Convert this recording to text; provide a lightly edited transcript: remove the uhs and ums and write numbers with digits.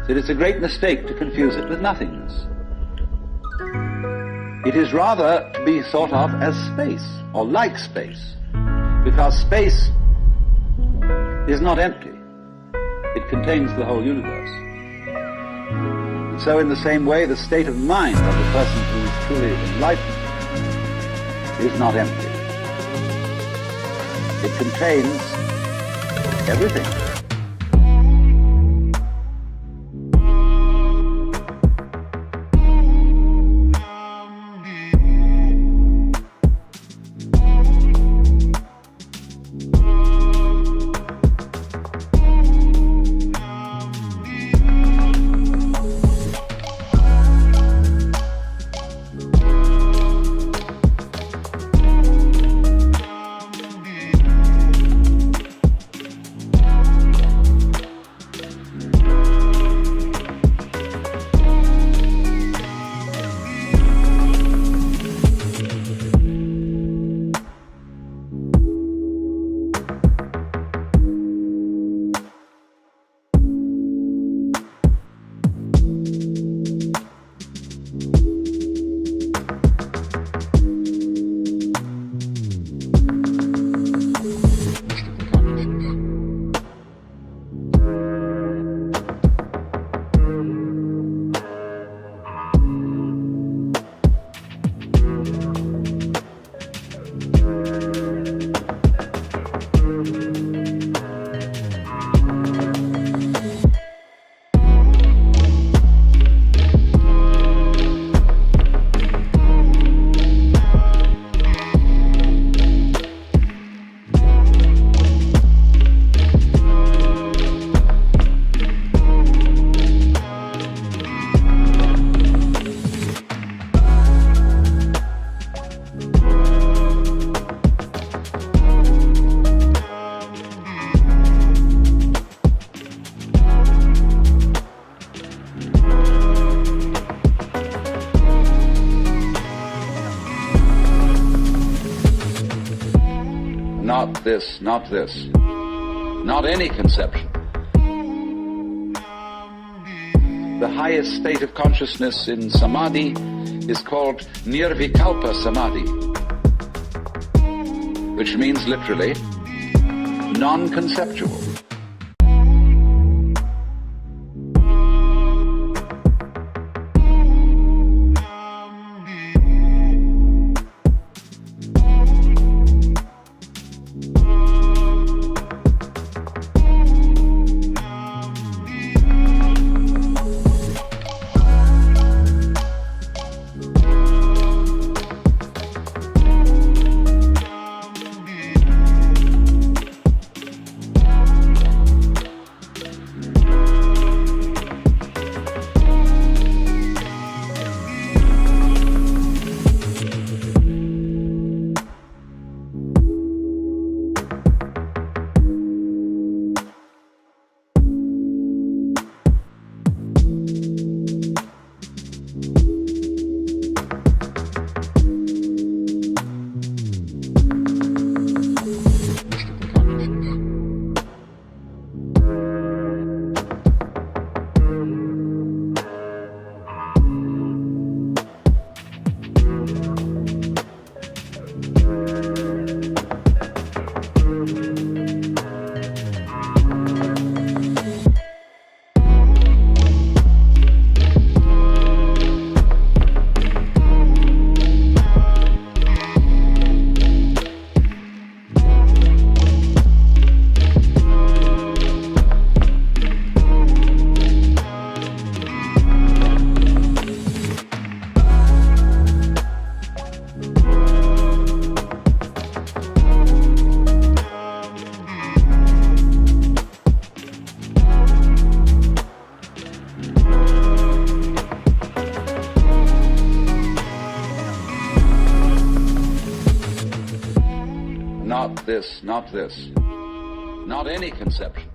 that it's a great mistake to confuse it with nothingness. It is rather to be thought of as space, or like space, because space is not empty. It contains the whole universe. And so in the same way, the state of mind of the person who is truly enlightened is not empty. It contains everything. Not this, not this, not any conception. The highest state of consciousness in samadhi is called nirvikalpa samadhi, which means literally non-conceptual. Not this, not this, not any conception.